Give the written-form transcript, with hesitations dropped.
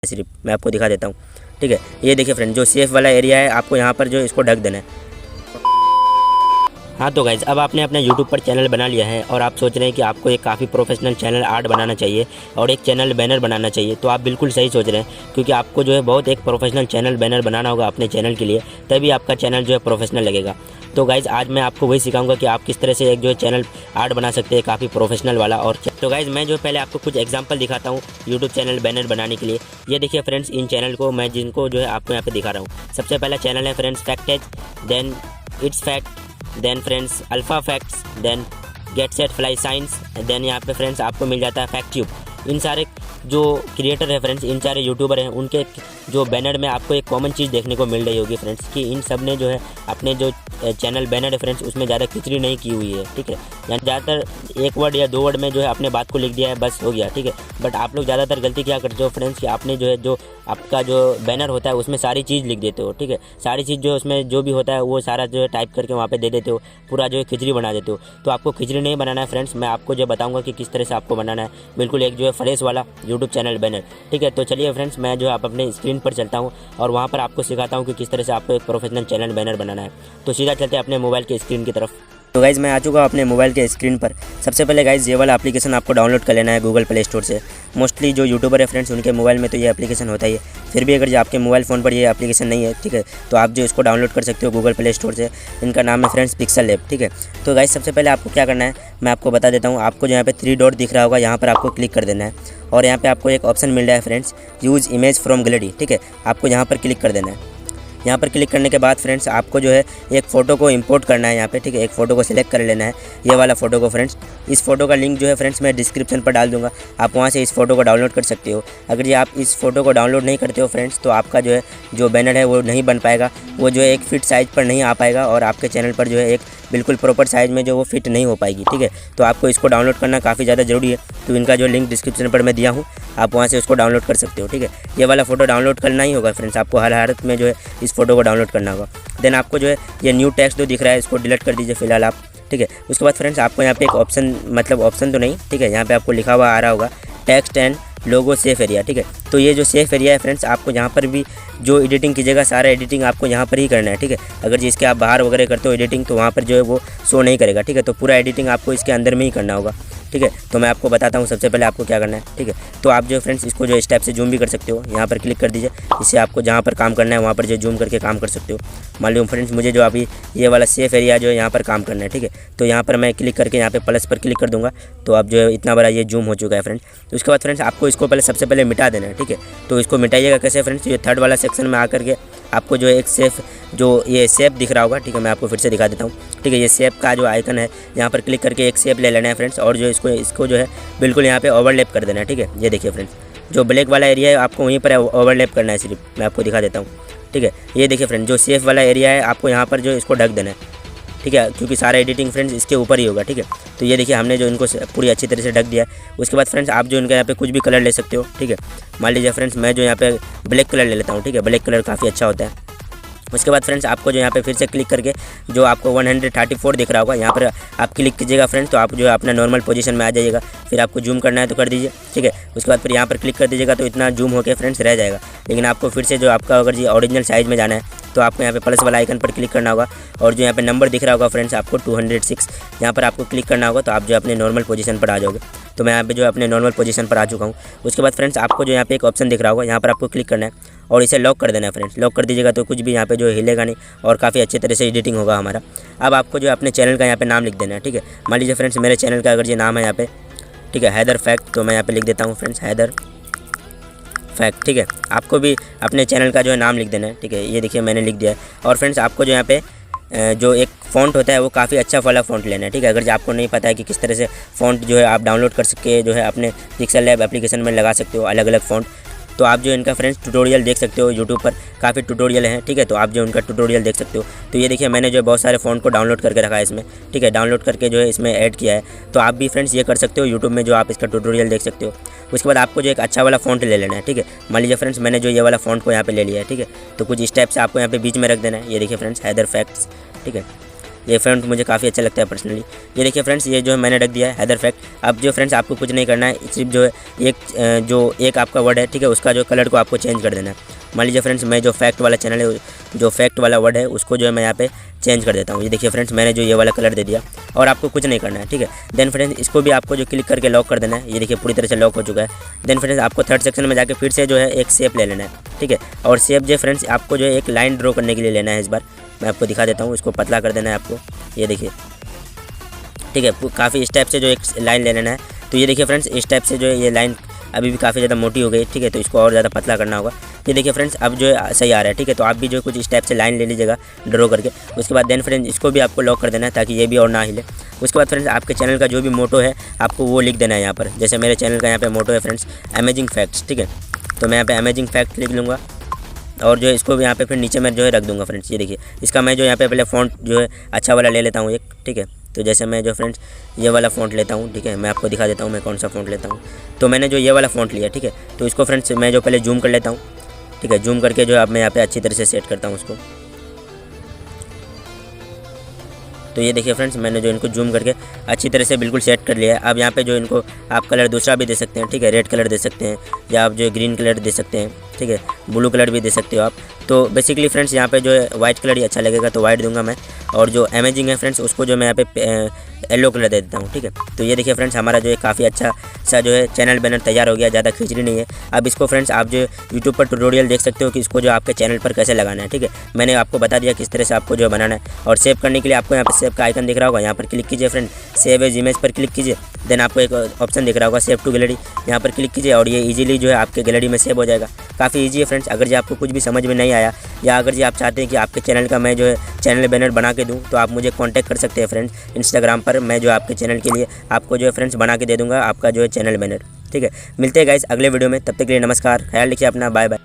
सिर्फ मैं आपको दिखा देता हूँ। ठीक है, ये देखिए फ्रेंड, जो सेफ वाला एरिया है आपको यहाँ पर जो इसको ढक देना है। हाँ तो गाइज़, अब आपने अपना यूट्यूब पर चैनल बना लिया है और आप सोच रहे हैं कि आपको एक काफ़ी प्रोफेशनल चैनल आर्ट बनाना चाहिए और एक चैनल बैनर बनाना चाहिए। तो आप बिल्कुल सही सोच रहे हैं, क्योंकि आपको जो है बहुत एक प्रोफेशनल चैनल बैनर बनाना होगा अपने चैनल के लिए, तभी आपका चैनल जो है प्रोफेशनल लगेगा। तो गाइज़, आज मैं आपको वही सिखाऊंगा कि आप किस तरह से एक जो है चैनल आर्ट बना सकते हैं काफ़ी प्रोफेशनल वाला। और तो गाइज़, मैं जो पहले आपको कुछ एग्जांपल दिखाता हूँ यूट्यूब चैनल बैनर बनाने के लिए। ये देखिए फ्रेंड्स, इन चैनल को मैं जिनको जो है आपको यहाँ पे दिखा रहा हूँ। सबसे पहला चैनल है friends facttechz, then it's fact, then friends alpha facts, then get set fly science, then यहाँ पे फ्रेंड्स आपको मिल जाता है फैक्ट्यूब। इन सारे जो क्रिएटर है फ्रेंड्स, इन सारे यूट्यूबर हैं, उनके जो बैनर में आपको एक कॉमन चीज़ देखने को मिल रही होगी फ्रेंड्स, कि इन सब ने जो है अपने जो चैनल बैनर है फ्रेंड्स उसमें ज़्यादा खिचड़ी नहीं की हुई है। ठीक है, यानी ज़्यादातर एक वर्ड या दो वर्ड में जो है अपने बात को लिख दिया है, बस हो गया। ठीक है, बट आप लोग ज़्यादातर गलती क्या करते हो फ्रेंड्स, कि आपने जो है जो आपका जो बैनर होता है उसमें सारी चीज़ लिख देते हो। ठीक है, सारी चीज़ जो उसमें जो भी होता है वो सारा जो है टाइप करके वहाँ पे दे देते हो, पूरा जो है खिचड़ी बना देते हो। तो आपको खिचड़ी नहीं बनाना है फ्रेंड्स, मैं आपको जो बताऊँगा कि किस तरह से आपको बनाना है बिल्कुल एक जो है फ्रेश वाला यूट्यूब चैनल बैनर। ठीक है, तो चलिए फ्रेंड्स, मैं जो है आप अपने स्क्रीन पर चलता हूँ और वहाँ पर आपको सिखाता हूँ कि किस तरह से आपको एक प्रोफेशनल चैनल बैनर बनाना है। तो सीधा चलते हैं अपने मोबाइल के स्क्रीन की तरफ। तो गाइज़, मैं आ चुका हूँ अपने मोबाइल के स्क्रीन पर। सबसे पहले गाइज़, ये वाला एप्लीकेशन आपको डाउनलोड कर लेना है गूगल प्ले स्टोर से। मोस्टली जो यूट्यूबर है फ्रेंड्स उनके मोबाइल में तो ये एप्लीकेशन होता ही है, फिर भी अगर जो आपके मोबाइल फ़ोन पर ये एप्लीकेशन नहीं है, ठीक है, तो आप जो इसको डाउनलोड कर सकते हो गूगल प्ले स्टोर से। इनका नाम है फ्रेंड्स पिक्सेलैब। ठीक है, तो गाइज़ सबसे पहले आपको क्या करना है मैं आपको बता देता हूँ। आपको जो यहाँ पे 3 डॉट दिख रहा होगा, यहाँ पर आपको क्लिक कर देना है और यहाँ पर आपको एक ऑप्शन मिल रहा है friends, use image from gallery. ठीक है, आपको यहाँ पर क्लिक कर देना है। यहाँ पर क्लिक करने के बाद फ्रेंड्स आपको जो है एक फ़ोटो को इंपोर्ट करना है यहाँ पे। ठीक है, एक फ़ोटो को सिलेक्ट कर लेना है, ये वाला फ़ोटो को फ्रेंड्स। इस फ़ोटो का लिंक जो है फ्रेंड्स मैं डिस्क्रिप्शन पर डाल दूँगा, आप वहाँ से इस फ़ोटो को डाउनलोड कर सकते हो। अगर ये आप इस फ़ोटो को डाउनलोड नहीं करते हो फ्रेंड्स, तो आपका जो है जो बैनर है वो नहीं बन पाएगा, वो जो है एक फिट साइज़ पर नहीं आ पाएगा और आपके चैनल पर जो है एक बिल्कुल प्रॉपर साइज़ में जो वो फिट नहीं हो पाएगी। ठीक है, तो आपको इसको डाउनलोड करना काफ़ी ज़्यादा ज़रूरी है। तो इनका जो लिंक डिस्क्रिप्शन पर मैं दिया हूँ, आप वहाँ से उसको डाउनलोड कर सकते हो। ठीक है, ये वाला फ़ोटो डाउनलोड करना ही होगा फ्रेंड्स, आपको हर हालत में जो है इस फोटो को डाउनलोड करना होगा। देन आपको जो है ये न्यू टेक्स्ट जो दिख रहा है इसको डिलीट कर दीजिए फिलहाल आप। ठीक है, उसके बाद फ्रेंड्स आपको यहाँ पे एक ऑप्शन, मतलब ऑप्शन तो नहीं, ठीक है, यहाँ पे आपको लिखा हुआ आ रहा होगा text and logo safe area. ठीक है, तो ये जो सेफ एरिया है फ्रेंड्स, आपको यहाँ पर भी जो एडिटिंग कीजिएगा सारा एडिटिंग आपको यहाँ पर ही करना है। ठीक है, अगर जिसके आप बाहर वगैरह करते हो एडिटिंग, तो वहाँ पर जो है वो शो नहीं करेगा। ठीक है, तो पूरा एडिटिंग आपको इसके अंदर में ही करना होगा। ठीक है, तो मैं आपको बताता हूँ सबसे पहले आपको क्या करना है। ठीक है, तो आप जो फ्रेंड्स इसको जो इस टाइप से जूम भी कर सकते हो, यहाँ पर क्लिक कर दीजिए। इससे आपको जहाँ पर काम करना है वहाँ पर जो जूम करके काम कर सकते हो। मान लो फ्रेंड्स मुझे जो अभी ये वाला सेफ एरिया जो है यहाँ पर काम करना है। ठीक है, तो यहाँ पर मैं क्लिक करके यहाँ पे प्लस पर क्लिक कर दूँगा, तो अब जो है इतना बड़ा ये जूम हो चुका है फ्रेंड्स। तो उसके बाद फ्रेंड्स आपको इसको पहले सबसे पहले मिटा देना है। ठीक है, तो इसको मिटाइएगा कैसे फ्रेंड्स, ये थर्ड वाला सेक्शन में आकर के आपको जो एक सेफ जो ये शेप दिख रहा होगा। ठीक है, मैं आपको फिर से दिखा देता हूँ। ठीक है, ये शेप का जो आइकन है यहाँ पर क्लिक करके एक शेप ले लेना है फ्रेंड्स, और जो इसको जो है बिल्कुल यहाँ पे ओवरलैप कर देना है। ठीक है, ये देखिए फ्रेंड्स, जो ब्लैक वाला एरिया है आपको वहीं पर ओवरलैप करना है सिर्फ, मैं आपको दिखा देता हूँ। ठीक है, ये देखिए फ्रेंड्स, जो शेप वाला एरिया है आपको यहाँ पर जो इसको ढक देना है। ठीक है, क्योंकि सारा एडिटिंग फ्रेंड्स इसके ऊपर ही होगा। ठीक है, तो ये देखिए हमने जो इनको पूरी अच्छी तरह से ढक दिया है। उसके बाद फ्रेंड्स आप जो इनका यहाँ पे कुछ भी कलर ले सकते हो। ठीक है, मान लीजिए फ्रेंड्स मैं जो यहाँ पे ब्लैक कलर ले लेता हूँ। ठीक है, ब्लैक कलर काफ़ी अच्छा होता है। उसके बाद फ्रेंड्स आपको जो यहाँ पे फिर से क्लिक करके जो आपको 134 दिख रहा होगा यहाँ पर आप क्लिक कीजिएगा फ्रेंड्स, तो आप जो है अपना नॉर्मल पोजीशन में आ जाइएगा। फिर आपको जूम करना है तो कर दीजिए। ठीक है, उसके बाद फिर यहाँ पर क्लिक कर दीजिएगा तो इतना जूम होकर फ्रेंड्स रह जाएगा। लेकिन आपको फिर से जो आपका अगर जी ओरिजिनल साइज़ में जाना है तो आपको यहाँ पे प्लस वाला आइकन पर क्लिक करना होगा, और जो यहाँ पे नंबर दिख रहा होगा फ्रेंड्स आपको 206, यहाँ पर आपको क्लिक करना होगा, तो आप जो अपने नॉर्मल पोजीशन पर आ जाओगे। तो मैं यहाँ पे जो अपने नॉर्मल पोजीशन पर आ चुका हूँ। उसके बाद फ्रेंड्स आपको जो यहाँ पे एक ऑप्शन दिख रहा होगा, यहाँ पर आपको क्लिक करना है और इसे लॉक कर देना है फ्रेंड्स। लॉक कर दीजिएगा तो कुछ भी यहाँ पे जो हिलेगा नहीं और काफ़ी अच्छे तरह से एडिटिंग होगा हमारा। अब आपको जो अपने चैनल का यहाँ पे नाम लिख देना है। ठीक है, मान लीजिए फ्रेंड्स मेरे चैनल का अगर ये नाम है यहाँ पे, ठीक है, हैदर फैक्ट, तो मैं यहाँ पे लिख देता हूँ फ्रेंड्स हैदर फैक्ट। ठीक है, आपको भी अपने चैनल का जो है नाम लिख देना है। ठीक है, ये देखिए मैंने लिख दिया है। और फ्रेंड्स आपको जो यहाँ पे जो एक फ़ॉन्ट होता है वो काफ़ी अच्छा वाला फ़ॉन्ट लेना है। ठीक है, अगर आपको नहीं पता है कि किस तरह से फ़ॉन्ट जो है आप डाउनलोड कर सके जो है अपने पिक्सेलैब एप्लीकेशन में लगा सकते हो अलग अलग फ़ॉन्ट, तो आप जो इनका फ्रेंड्स ट्यूटोरियल देख सकते हो यूट्यूब पर, काफ़ी ट्यूटोरियल हैं। ठीक है, तो आप जो उनका ट्यूटोरियल देख सकते हो। तो ये देखिए मैंने जो बहुत सारे फ़ॉन्ट को डाउनलोड करके रखा है इसमें। ठीक है, डाउनलोड करके जो है इसमें ऐड किया है। तो आप भी फ्रेंड्स ये कर सकते हो यूट्यूब में, जो आप इसका ट्यूटोरियल देख सकते हो। उसके बाद आपको जो एक अच्छा वाला फ़ॉन्ट ले लेना है। ठीक है, मान लीजिए फ्रेंड्स मैंने जो ये वाला फ़ॉन्ट को यहाँ पे ले लिया है। ठीक है, तो कुछ इस टाइप से आपको यहाँ पे बीच में रख देना है। ये देखिए फ्रेंड्स हैदर फैक्ट्स। ठीक है, ये फ़ॉन्ट मुझे काफ़ी अच्छा लगता है पर्सनली। ये देखिए फ्रेंड्स, ये जो है मैंने रख दिया है हैदर फैक्ट। अब जो फ्रेंड्स आपको कुछ नहीं करना है, सिर्फ जो है एक आपका वर्ड है, ठीक है, उसका जो कलर को आपको चेंज कर देना है। मान लीजिए फ्रेंड्स, मैं जो फैक्ट वाला चैनल है, जो फैक्ट वाला वर्ड है, उसको जो है मैं यहाँ पे चेंज कर देता हूँ। ये देखिए फ्रेंड्स, मैंने जो ये वाला कलर दे दिया और आपको कुछ नहीं करना है, ठीक है। देन फ्रेंड्स, इसको भी आपको जो क्लिक करके लॉक कर देना है। ये देखिए पूरी तरह से लॉक हो चुका है। देन फ्रेंड्स, आपको थर्ड सेक्शन में जाके फिर से जो है एक शेप ले लेना है, ठीक है। और शेप जो फ्रेंड्स आपको जो है एक लाइन ड्रॉ करने के लिए लेना है। इस बार मैं आपको दिखा देता हूँ, इसको पतला कर देना है आपको, ये देखिए, ठीक है। काफ़ी इस टाइप से जो एक लाइन ले लेना है। तो ये देखिए फ्रेंड्स, इस टाइप से जो है ये लाइन अभी भी काफ़ी ज़्यादा मोटी हो गई, ठीक है, तो इसको और ज़्यादा पतला करना होगा। ये देखिए फ्रेंड्स, अब जो है सही आ रहा है, ठीक है। तो आप भी जो कुछ इस टाइप से लाइन ले लीजिएगा ड्रॉ करके। उसके बाद देन फ्रेंड्स, इसको भी आपको लॉक कर देना है ताकि ये भी और ना हिले। उसके बाद फ्रेंड्स, आपके चैनल का जो भी मोटो है आपको वो लिख देना है यहाँ पर। जैसे मेरे चैनल का यहाँ पे मोटो है फ्रेंड्स, अमेजिंग फैक्ट्स, ठीक है। तो मैं यहाँ पे अमेजिंग फैक्ट लिख लूँगा और जो है इसको भी यहाँ पे फिर नीचे में जो है रख दूँगा फ्रेंड्स। ये देखिए, इसका मैं जो यहाँ पे पहले फ़ॉन्ट जो है अच्छा वाला ले लेता हूँ एक, ठीक है। तो जैसे मैं जो फ्रेंड्स ये वाला फ़ॉन्ट लेता हूँ, ठीक है, मैं आपको दिखा देता हूँ मैं कौन सा फ़ॉन्ट लेता हूँ। तो मैंने जो ये वाला फ़ॉन्ट लिया, ठीक है। तो इसको फ्रेंड्स मैं जो पहले जूम कर लेता हूँ, ठीक है। जूम करके जो है अब मैं यहाँ पे अच्छी तरह से सेट करता हूँ उसको। तो ये देखिए फ्रेंड्स, मैंने जो इनको जूम करके अच्छी तरह से बिल्कुल सेट कर लिया है। अब यहाँ पे जो इनको आप कलर दूसरा भी दे सकते हैं, ठीक है, रेड कलर दे सकते हैं या आप जो ग्रीन कलर दे सकते हैं, ठीक है, ब्लू कलर भी दे सकते हो आप। तो बेसिकली फ्रेंड्स यहाँ पे जो है वाइट कलर ही अच्छा लगेगा, तो वाइट दूंगा मैं। और जो अमेजिंग है फ्रेंड्स, उसको जो मैं यहाँ पे येलो कलर दे देता हूँ, ठीक है। तो ये देखिए फ्रेंड्स, हमारा जो है काफ़ी अच्छा सा जो है चैनल बैनर तैयार हो गया, ज़्यादा खिचड़ी नहीं है। अब इसको फ्रेंड्स आप जो यूट्यूब पर ट्यूटोरियल देख सकते हो कि इसको जो आपके चैनल पर कैसे लगाना है, ठीक है। मैंने आपको बता दिया किस तरह से आपको जो बनाना है। और सेव करने के लिए आपको यहाँ पर सेव का आइकन दिख रहा होगा, यहाँ पर क्लिक कीजिए फ्रेंड, सेव एज इमेज पर क्लिक कीजिए। देन आपको एक ऑप्शन दिख रहा होगा सेव टू गैलरी, यहाँ पर क्लिक कीजिए और ये इजीली जो है आपके गैलरी में सेव हो जाएगा। काफ़ी ईजी है फ्रेंड्स। अगर जी आपको कुछ भी समझ में नहीं आया या अगर जी आप चाहते हैं कि आपके चैनल का मैं जो है चैनल बैनर बना के दूं, तो आप मुझे कांटेक्ट कर सकते हैं फ्रेंड्स इंस्टाग्राम पर। मैं जो आपके चैनल के लिए आपको जो है फ्रेंड्स बना के दे दूंगा आपका जो है चैनल बैनर, ठीक है। मिलते हैं गाइस अगले वीडियो में, तब तक के लिए नमस्कार, ख्याल रखिए अपना, बाय बाय।